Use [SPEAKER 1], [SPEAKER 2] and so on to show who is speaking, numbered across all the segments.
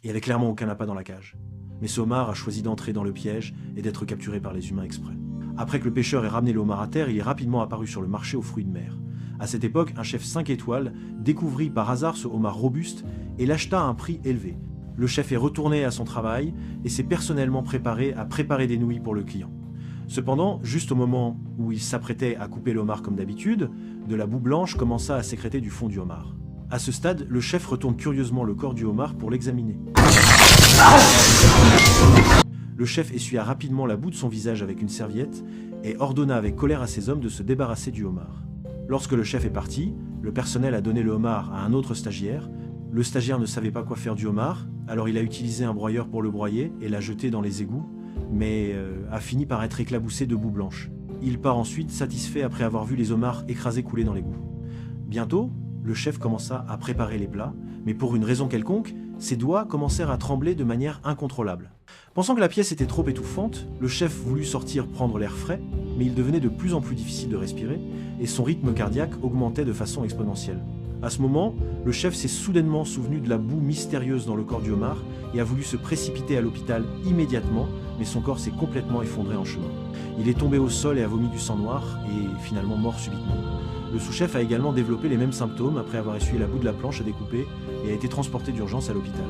[SPEAKER 1] Il n'y avait clairement aucun appât dans la cage. Mais ce homard a choisi d'entrer dans le piège et d'être capturé par les humains exprès. Après que le pêcheur ait ramené le homard à terre, il est rapidement apparu sur le marché aux fruits de mer. À cette époque, un chef 5 étoiles découvrit par hasard ce homard robuste et l'acheta à un prix élevé. Le chef est retourné à son travail et s'est personnellement préparé à préparer des nouilles pour le client. Cependant, juste au moment où il s'apprêtait à couper le homard comme d'habitude, de la boue blanche commença à sécréter du fond du homard. À ce stade, le chef retourne curieusement le corps du homard pour l'examiner. Le chef essuya rapidement la boue de son visage avec une serviette et ordonna avec colère à ses hommes de se débarrasser du homard. Lorsque le chef est parti, le personnel a donné le homard à un autre stagiaire. Le stagiaire ne savait pas quoi faire du homard, alors il a utilisé un broyeur pour le broyer et l'a jeté dans les égouts, mais a fini par être éclaboussé de boue blanche. Il part ensuite satisfait après avoir vu les homards écrasés couler dans l'égout. Bientôt, le chef commença à préparer les plats, mais pour une raison quelconque, ses doigts commencèrent à trembler de manière incontrôlable. Pensant que la pièce était trop étouffante, le chef voulut sortir prendre l'air frais, mais il devenait de plus en plus difficile de respirer, et son rythme cardiaque augmentait de façon exponentielle. À ce moment, le chef s'est soudainement souvenu de la boue mystérieuse dans le corps du homard et a voulu se précipiter à l'hôpital immédiatement, mais son corps s'est complètement effondré en chemin. Il est tombé au sol et a vomi du sang noir, et finalement mort subitement. Le sous-chef a également développé les mêmes symptômes après avoir essuyé la boue de la planche à découper et a été transporté d'urgence à l'hôpital.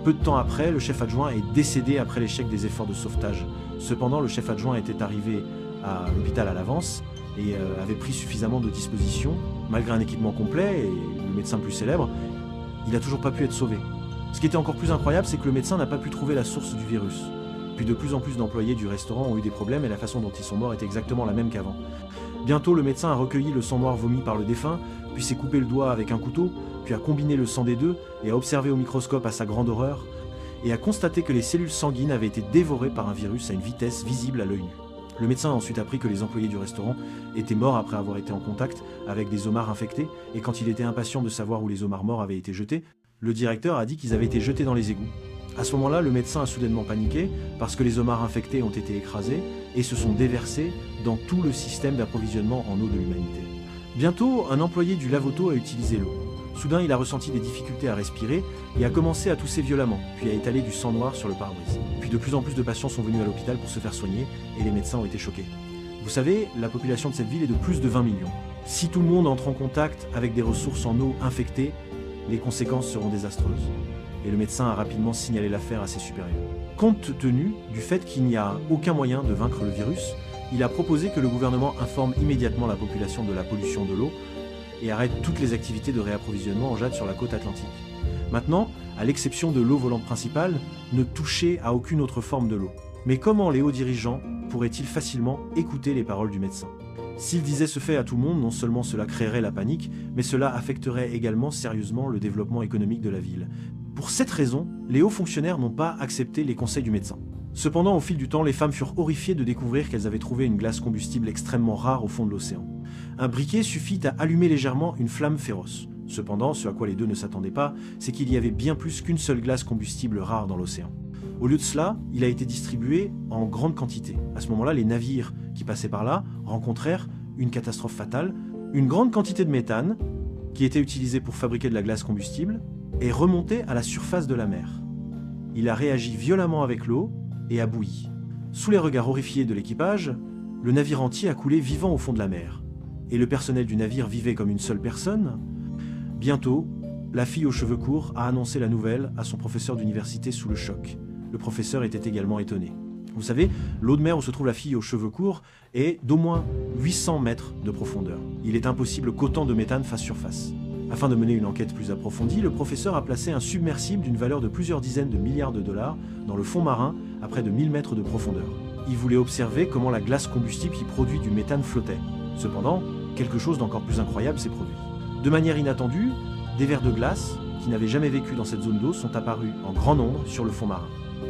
[SPEAKER 1] Peu de temps après, le chef adjoint est décédé après l'échec des efforts de sauvetage. Cependant, le chef adjoint était arrivé à l'hôpital à l'avance et avait pris suffisamment de dispositions. Malgré un équipement complet et le médecin plus célèbre, il n'a toujours pas pu être sauvé. Ce qui était encore plus incroyable, c'est que le médecin n'a pas pu trouver la source du virus. Puis de plus en plus d'employés du restaurant ont eu des problèmes et la façon dont ils sont morts est exactement la même qu'avant. Bientôt, le médecin a recueilli le sang noir vomi par le défunt, puis s'est coupé le doigt avec un couteau, puis a combiné le sang des deux et a observé au microscope à sa grande horreur, et a constaté que les cellules sanguines avaient été dévorées par un virus à une vitesse visible à l'œil nu. Le médecin a ensuite appris que les employés du restaurant étaient morts après avoir été en contact avec des homards infectés, et quand il était impatient de savoir où les homards morts avaient été jetés, le directeur a dit qu'ils avaient été jetés dans les égouts. À ce moment-là, le médecin a soudainement paniqué parce que les homards infectés ont été écrasés et se sont déversés dans tout le système d'approvisionnement en eau de l'humanité. Bientôt, un employé du lavoto a utilisé l'eau. Soudain, il a ressenti des difficultés à respirer et a commencé à tousser violemment, puis a étalé du sang noir sur le pare-brise. Puis de plus en plus de patients sont venus à l'hôpital pour se faire soigner et les médecins ont été choqués. Vous savez, la population de cette ville est de plus de 20 millions. Si tout le monde entre en contact avec des ressources en eau infectées, les conséquences seront désastreuses. Et le médecin a rapidement signalé l'affaire à ses supérieurs. Compte tenu du fait qu'il n'y a aucun moyen de vaincre le virus, il a proposé que le gouvernement informe immédiatement la population de la pollution de l'eau et arrête toutes les activités de réapprovisionnement en jade sur la côte atlantique. Maintenant, à l'exception de l'eau volante principale, ne touchez à aucune autre forme de l'eau. Mais comment les hauts dirigeants pourraient-ils facilement écouter les paroles du médecin ? S'il disait ce fait à tout le monde, non seulement cela créerait la panique, mais cela affecterait également sérieusement le développement économique de la ville. Pour cette raison, les hauts fonctionnaires n'ont pas accepté les conseils du médecin. Cependant, au fil du temps, les femmes furent horrifiées de découvrir qu'elles avaient trouvé une glace combustible extrêmement rare au fond de l'océan. Un briquet suffit à allumer légèrement une flamme féroce. Cependant, ce à quoi les deux ne s'attendaient pas, c'est qu'il y avait bien plus qu'une seule glace combustible rare dans l'océan. Au lieu de cela, il a été distribué en grande quantité. À ce moment-là, les navires qui passaient par là rencontrèrent une catastrophe fatale. Une grande quantité de méthane, qui était utilisée pour fabriquer de la glace combustible, est remonté à la surface de la mer. Il a réagi violemment avec l'eau et a bouilli. Sous les regards horrifiés de l'équipage, le navire entier a coulé vivant au fond de la mer. Et le personnel du navire vivait comme une seule personne. Bientôt, la fille aux cheveux courts a annoncé la nouvelle à son professeur d'université sous le choc. Le professeur était également étonné. Vous savez, l'eau de mer où se trouve la fille aux cheveux courts est d'au moins 800 mètres de profondeur. Il est impossible qu'autant de méthane fasse surface. Afin de mener une enquête plus approfondie, le professeur a placé un submersible d'une valeur de plusieurs dizaines de milliards de dollars dans le fond marin à près de 1000 mètres de profondeur. Il voulait observer comment la glace combustible qui produit du méthane flottait. Cependant, quelque chose d'encore plus incroyable s'est produit. De manière inattendue, des vers de glace, qui n'avaient jamais vécu dans cette zone d'eau, sont apparus en grand nombre sur le fond marin.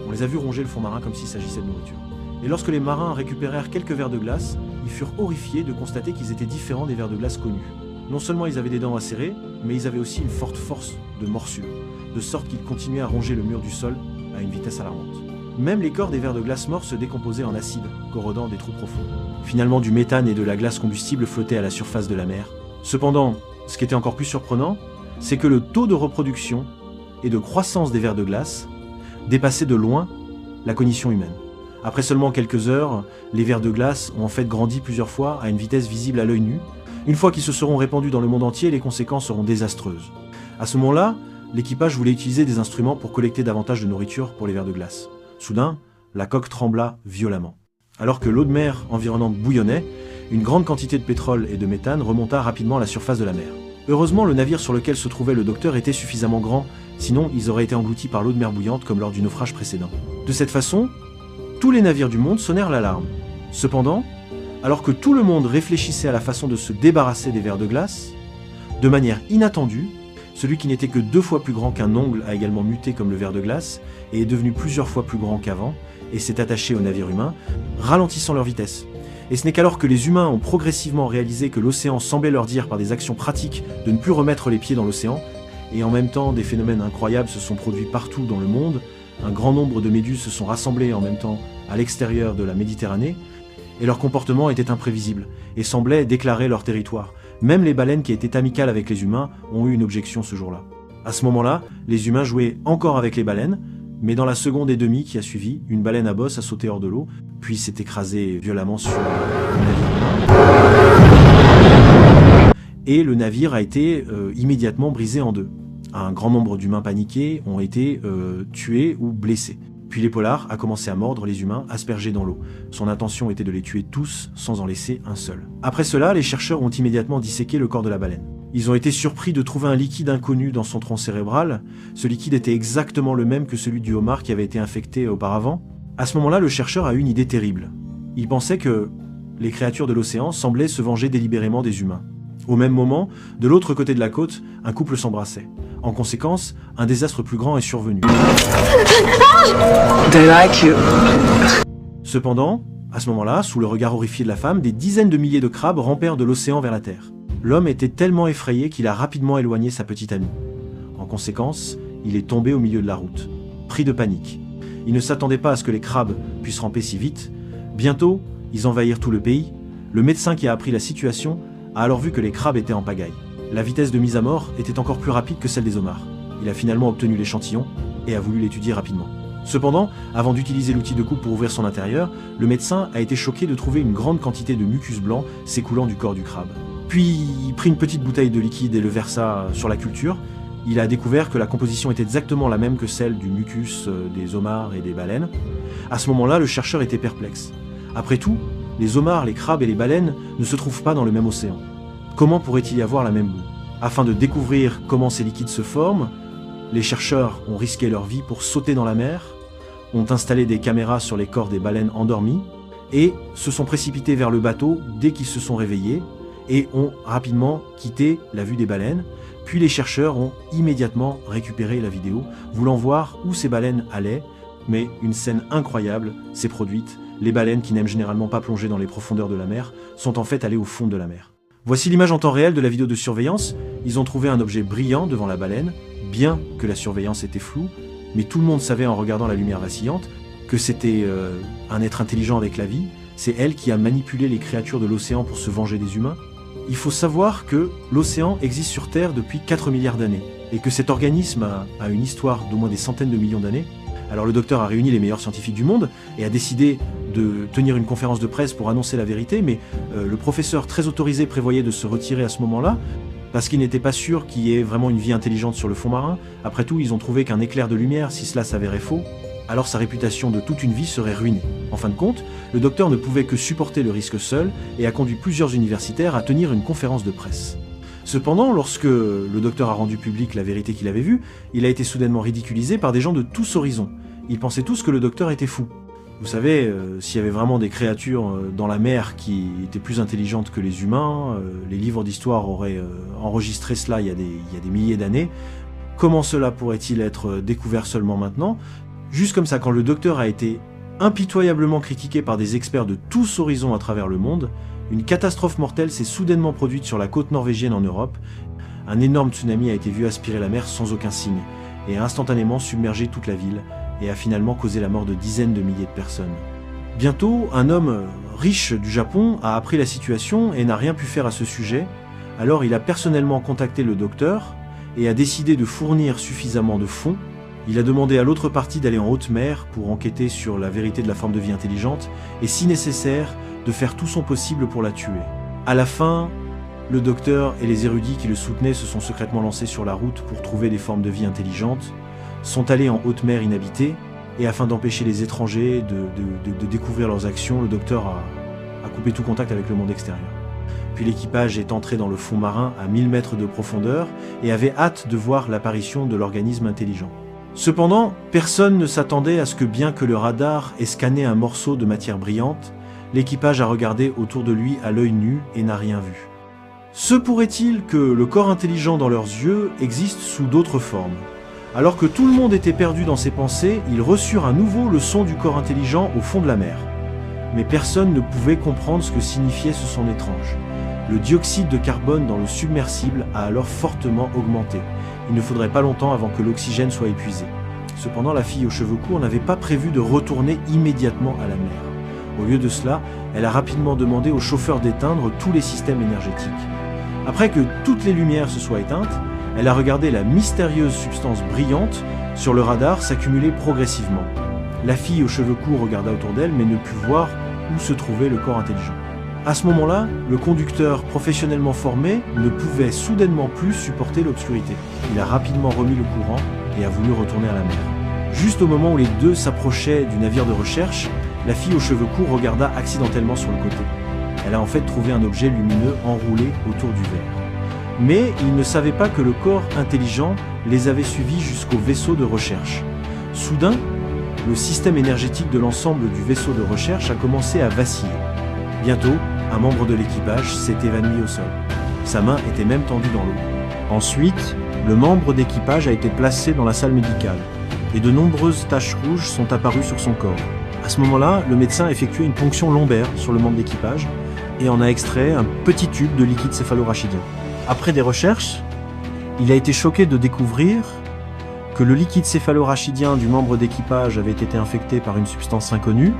[SPEAKER 1] On les a vus ronger le fond marin comme s'il s'agissait de nourriture. Et lorsque les marins récupérèrent quelques vers de glace, ils furent horrifiés de constater qu'ils étaient différents des vers de glace connus. Non seulement ils avaient des dents acérées, mais ils avaient aussi une forte force de morsure, de sorte qu'ils continuaient à ronger le mur du sol à une vitesse alarmante. Même les corps des vers de glace morts se décomposaient en acide, corrodant des trous profonds. Finalement, du méthane et de la glace combustible flottaient à la surface de la mer. Cependant, ce qui était encore plus surprenant, c'est que le taux de reproduction et de croissance des vers de glace dépassait de loin la cognition humaine. Après seulement quelques heures, les vers de glace ont en fait grandi plusieurs fois à une vitesse visible à l'œil nu. Une fois qu'ils se seront répandus dans le monde entier, les conséquences seront désastreuses. À ce moment-là, l'équipage voulait utiliser des instruments pour collecter davantage de nourriture pour les vers de glace. Soudain, la coque trembla violemment. Alors que l'eau de mer environnante bouillonnait, une grande quantité de pétrole et de méthane remonta rapidement à la surface de la mer. Heureusement, le navire sur lequel se trouvait le docteur était suffisamment grand, sinon ils auraient été engloutis par l'eau de mer bouillante comme lors du naufrage précédent. De cette façon, tous les navires du monde sonnèrent l'alarme. Cependant, alors que tout le monde réfléchissait à la façon de se débarrasser des vers de glace, de manière inattendue, celui qui n'était que 2 fois plus grand qu'un ongle a également muté comme le ver de glace et est devenu plusieurs fois plus grand qu'avant et s'est attaché au navire humain, ralentissant leur vitesse. Et ce n'est qu'alors que les humains ont progressivement réalisé que l'océan semblait leur dire par des actions pratiques de ne plus remettre les pieds dans l'océan, et en même temps des phénomènes incroyables se sont produits partout dans le monde, un grand nombre de méduses se sont rassemblées en même temps à l'extérieur de la Méditerranée, et leur comportement était imprévisible, et semblait déclarer leur territoire. Même les baleines qui étaient amicales avec les humains ont eu une objection ce jour-là. À ce moment-là, les humains jouaient encore avec les baleines, mais dans la seconde et demie qui a suivi, une baleine à bosse a sauté hors de l'eau, puis s'est écrasée violemment sur le navire. Et le navire a été immédiatement brisé en deux. Un grand nombre d'humains paniqués ont été tués ou blessés. Puis l'épaulard a commencé à mordre les humains aspergés dans l'eau. Son intention était de les tuer tous sans en laisser un seul. Après cela, les chercheurs ont immédiatement disséqué le corps de la baleine. Ils ont été surpris de trouver un liquide inconnu dans son tronc cérébral. Ce liquide était exactement le même que celui du homard qui avait été infecté auparavant. À ce moment-là, le chercheur a eu une idée terrible. Il pensait que les créatures de l'océan semblaient se venger délibérément des humains. Au même moment, de l'autre côté de la côte, un couple s'embrassait. En conséquence, un désastre plus grand est survenu.
[SPEAKER 2] They like you.
[SPEAKER 1] Cependant, à ce moment-là, sous le regard horrifié de la femme, des dizaines de milliers de crabes rampèrent de l'océan vers la terre. L'homme était tellement effrayé qu'il a rapidement éloigné sa petite amie. En conséquence, il est tombé au milieu de la route, pris de panique. Il ne s'attendait pas à ce que les crabes puissent ramper si vite. Bientôt, ils envahirent tout le pays. Le médecin qui a appris la situation a alors vu que les crabes étaient en pagaille. La vitesse de mise à mort était encore plus rapide que celle des homards. Il a finalement obtenu l'échantillon et a voulu l'étudier rapidement. Cependant, avant d'utiliser l'outil de coupe pour ouvrir son intérieur, le médecin a été choqué de trouver une grande quantité de mucus blanc s'écoulant du corps du crabe. Puis, il prit une petite bouteille de liquide et le versa sur la culture. Il a découvert que la composition était exactement la même que celle du mucus des homards et des baleines. À ce moment-là, le chercheur était perplexe. Après tout, les homards, les crabes et les baleines ne se trouvent pas dans le même océan. Comment pourrait-il y avoir la même boue? Afin de découvrir comment ces liquides se forment, les chercheurs ont risqué leur vie pour sauter dans la mer, ont installé des caméras sur les corps des baleines endormies et se sont précipités vers le bateau dès qu'ils se sont réveillés et ont rapidement quitté la vue des baleines. Puis les chercheurs ont immédiatement récupéré la vidéo, voulant voir où ces baleines allaient, mais une scène incroyable s'est produite. Les baleines, qui n'aiment généralement pas plonger dans les profondeurs de la mer, sont en fait allées au fond de la mer. Voici l'image en temps réel de la vidéo de surveillance. Ils ont trouvé un objet brillant devant la baleine, bien que la surveillance était floue, mais tout le monde savait en regardant la lumière vacillante que c'était un être intelligent avec la vie. C'est elle qui a manipulé les créatures de l'océan pour se venger des humains. Il faut savoir que l'océan existe sur Terre depuis 4 milliards d'années, et que cet organisme a une histoire d'au moins des centaines de millions d'années. Alors le docteur a réuni les meilleurs scientifiques du monde et a décidé de tenir une conférence de presse pour annoncer la vérité, mais le professeur très autorisé prévoyait de se retirer à ce moment-là, parce qu'il n'était pas sûr qu'il y ait vraiment une vie intelligente sur le fond marin. Après tout, ils ont trouvé qu'un éclair de lumière, si cela s'avérait faux, alors sa réputation de toute une vie serait ruinée. En fin de compte, le docteur ne pouvait que supporter le risque seul et a conduit plusieurs universitaires à tenir une conférence de presse. Cependant, lorsque le docteur a rendu public la vérité qu'il avait vue, il a été soudainement ridiculisé par des gens de tous horizons. Ils pensaient tous que le docteur était fou. Vous savez, s'il y avait vraiment des créatures dans la mer qui étaient plus intelligentes que les humains, les livres d'histoire auraient enregistré cela il y a des milliers d'années. Comment cela pourrait-il être découvert seulement maintenant? Juste comme ça, quand le docteur a été impitoyablement critiqué par des experts de tous horizons à travers le monde, une catastrophe mortelle s'est soudainement produite sur la côte norvégienne en Europe. Un énorme tsunami a été vu aspirer la mer sans aucun signe, et a instantanément submergé toute la ville, et a finalement causé la mort de dizaines de milliers de personnes. Bientôt, un homme riche du Japon a appris la situation et n'a rien pu faire à ce sujet, alors il a personnellement contacté le docteur, et a décidé de fournir suffisamment de fonds. Il a demandé à l'autre partie d'aller en haute mer pour enquêter sur la vérité de la forme de vie intelligente et, si nécessaire, de faire tout son possible pour la tuer. À la fin, le docteur et les érudits qui le soutenaient se sont secrètement lancés sur la route pour trouver des formes de vie intelligentes, sont allés en haute mer inhabitée, et afin d'empêcher les étrangers de découvrir leurs actions, le docteur a coupé tout contact avec le monde extérieur. Puis l'équipage est entré dans le fond marin à 1000 mètres de profondeur et avait hâte de voir l'apparition de l'organisme intelligent. Cependant, personne ne s'attendait à ce que, bien que le radar ait scanné un morceau de matière brillante, l'équipage a regardé autour de lui à l'œil nu et n'a rien vu. Se pourrait-il que le corps intelligent dans leurs yeux existe sous d'autres formes? Alors que tout le monde était perdu dans ses pensées, ils reçurent à nouveau le son du corps intelligent au fond de la mer. Mais personne ne pouvait comprendre ce que signifiait ce son étrange. Le dioxyde de carbone dans le submersible a alors fortement augmenté. Il ne faudrait pas longtemps avant que l'oxygène soit épuisé. Cependant, la fille aux cheveux courts n'avait pas prévu de retourner immédiatement à la mer. Au lieu de cela, elle a rapidement demandé au chauffeur d'éteindre tous les systèmes énergétiques. Après que toutes les lumières se soient éteintes, elle a regardé la mystérieuse substance brillante sur le radar s'accumuler progressivement. La fille aux cheveux courts regarda autour d'elle mais ne put voir où se trouvait le corps intelligent. À ce moment-là, le conducteur professionnellement formé ne pouvait soudainement plus supporter l'obscurité. Il a rapidement remis le courant et a voulu retourner à la mer. Juste au moment où les deux s'approchaient du navire de recherche, la fille aux cheveux courts regarda accidentellement sur le côté. Elle a en fait trouvé un objet lumineux enroulé autour du verre. Mais il ne savait pas que le corps intelligent les avait suivis jusqu'au vaisseau de recherche. Soudain, le système énergétique de l'ensemble du vaisseau de recherche a commencé à vaciller. Bientôt, un membre de l'équipage s'est évanoui au sol. Sa main était même tendue dans l'eau. Ensuite, le membre d'équipage a été placé dans la salle médicale et de nombreuses taches rouges sont apparues sur son corps. À ce moment-là, le médecin a effectué une ponction lombaire sur le membre d'équipage et en a extrait un petit tube de liquide céphalorachidien. Après des recherches, il a été choqué de découvrir que le liquide céphalorachidien du membre d'équipage avait été infecté par une substance inconnue,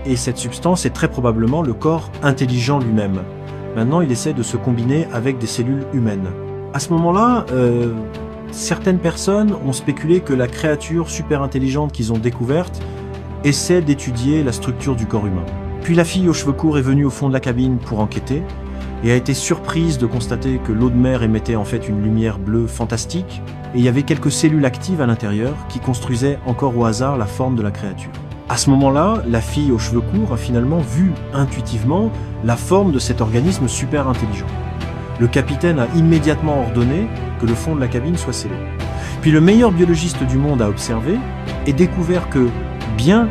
[SPEAKER 1] et cette substance est très probablement le corps intelligent lui-même. Maintenant, il essaie de se combiner avec des cellules humaines. À ce moment-là, certaines personnes ont spéculé que la créature super intelligente qu'ils ont découverte essaie d'étudier la structure du corps humain. Puis la fille aux cheveux courts est venue au fond de la cabine pour enquêter, et a été surprise de constater que l'eau de mer émettait en fait une lumière bleue fantastique, et il y avait quelques cellules actives à l'intérieur qui construisaient encore au hasard la forme de la créature. À ce moment-là, la fille aux cheveux courts a finalement vu intuitivement la forme de cet organisme super intelligent. Le capitaine a immédiatement ordonné que le fond de la cabine soit scellé. Puis le meilleur biologiste du monde a observé et découvert que, bien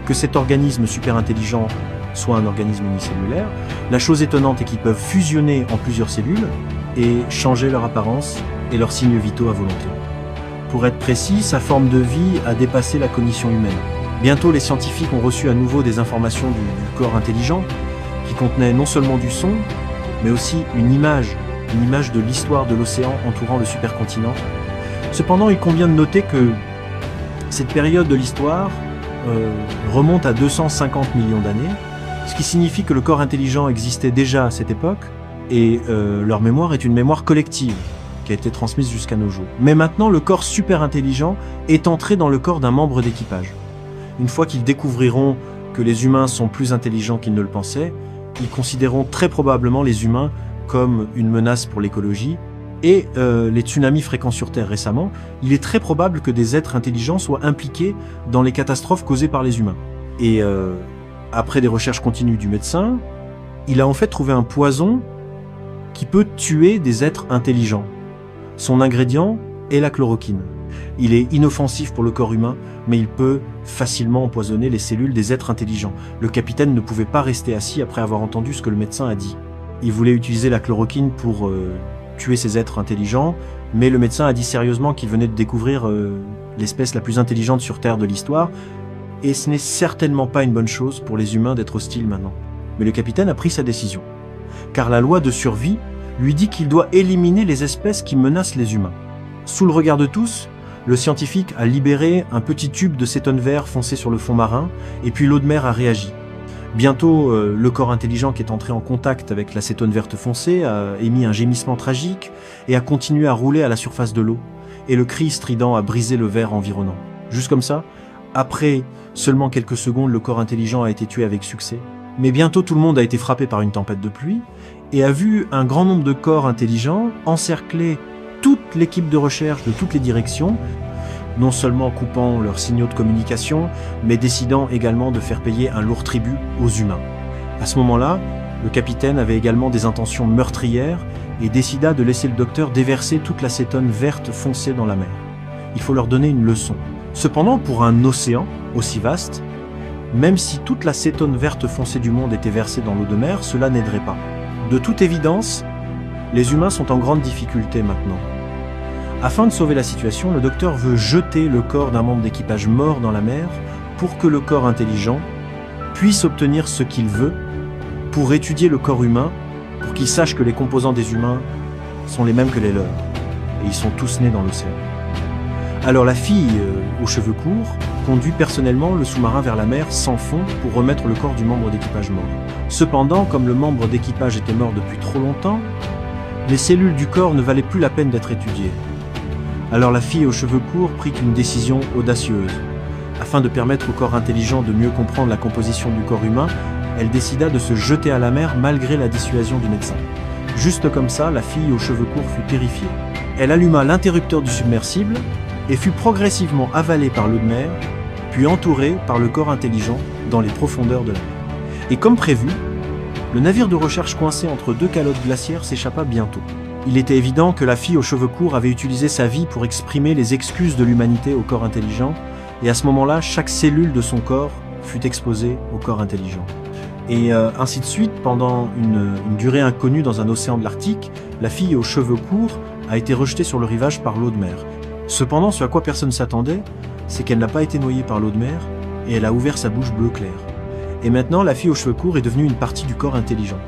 [SPEAKER 1] que cet organisme super intelligent soit un organisme unicellulaire, la chose étonnante est qu'ils peuvent fusionner en plusieurs cellules et changer leur apparence et leurs signes vitaux à volonté. Pour être précis, sa forme de vie a dépassé la cognition humaine. Bientôt, les scientifiques ont reçu à nouveau des informations du corps intelligent qui contenait non seulement du son, mais aussi une image de l'histoire de l'océan entourant le supercontinent. Cependant, il convient de noter que cette période de l'histoire remonte à 250 millions d'années, ce qui signifie que le corps intelligent existait déjà à cette époque, et leur mémoire est une mémoire collective qui a été transmise jusqu'à nos jours. Mais maintenant, le corps super intelligent est entré dans le corps d'un membre d'équipage. Une fois qu'ils découvriront que les humains sont plus intelligents qu'ils ne le pensaient, ils considéreront très probablement les humains comme une menace pour l'écologie, et les tsunamis fréquents sur Terre récemment, il est très probable que des êtres intelligents soient impliqués dans les catastrophes causées par les humains. Et après des recherches continues du médecin, il a en fait trouvé un poison qui peut tuer des êtres intelligents. Son ingrédient est la chloroquine. Il est inoffensif pour le corps humain, mais il peut facilement empoisonner les cellules des êtres intelligents. Le capitaine ne pouvait pas rester assis après avoir entendu ce que le médecin a dit. Il voulait utiliser la chloroquine pour tuer ces êtres intelligents, mais le médecin a dit sérieusement qu'il venait de découvrir l'espèce la plus intelligente sur Terre de l'histoire, et ce n'est certainement pas une bonne chose pour les humains d'être hostiles maintenant. Mais le capitaine a pris sa décision, car la loi de survie lui dit qu'il doit éliminer les espèces qui menacent les humains. Sous le regard de tous, le scientifique a libéré un petit tube de cétone vert foncé sur le fond marin, et puis l'eau de mer a réagi. Bientôt, le corps intelligent qui est entré en contact avec l'acétone verte foncée a émis un gémissement tragique et a continué à rouler à la surface de l'eau. Et le cri strident a brisé le verre environnant. Juste comme ça, après seulement quelques secondes, le corps intelligent a été tué avec succès. Mais bientôt, tout le monde a été frappé par une tempête de pluie et a vu un grand nombre de corps intelligents encercler toute l'équipe de recherche de toutes les directions, non seulement coupant leurs signaux de communication, mais décidant également de faire payer un lourd tribut aux humains. À ce moment-là, le capitaine avait également des intentions meurtrières et décida de laisser le docteur déverser toute l'acétone verte foncée dans la mer. Il faut leur donner une leçon. Cependant, pour un océan aussi vaste, même si toute l'acétone verte foncée du monde était versée dans l'eau de mer, cela n'aiderait pas. De toute évidence, les humains sont en grande difficulté maintenant. Afin de sauver la situation, le docteur veut jeter le corps d'un membre d'équipage mort dans la mer pour que le corps intelligent puisse obtenir ce qu'il veut pour étudier le corps humain, pour qu'il sache que les composants des humains sont les mêmes que les leurs. Et ils sont tous nés dans l'océan. Alors la fille aux cheveux courts conduit personnellement le sous-marin vers la mer sans fond pour remettre le corps du membre d'équipage mort. Cependant, comme le membre d'équipage était mort depuis trop longtemps, les cellules du corps ne valaient plus la peine d'être étudiées. Alors la fille aux cheveux courts prit une décision audacieuse. Afin de permettre au corps intelligent de mieux comprendre la composition du corps humain, elle décida de se jeter à la mer malgré la dissuasion du médecin. Juste comme ça, la fille aux cheveux courts fut terrifiée. Elle alluma l'interrupteur du submersible et fut progressivement avalée par l'eau de mer, puis entourée par le corps intelligent dans les profondeurs de la mer. Et comme prévu, le navire de recherche coincé entre deux calottes glaciaires s'échappa bientôt. Il était évident que la fille aux cheveux courts avait utilisé sa vie pour exprimer les excuses de l'humanité au corps intelligent, et à ce moment-là, chaque cellule de son corps fut exposée au corps intelligent. Et ainsi de suite, pendant une durée inconnue dans un océan de l'Arctique, la fille aux cheveux courts a été rejetée sur le rivage par l'eau de mer. Cependant, ce à quoi personne ne s'attendait, c'est qu'elle n'a pas été noyée par l'eau de mer, et elle a ouvert sa bouche bleu clair. Et maintenant, la fille aux cheveux courts est devenue une partie du corps intelligent.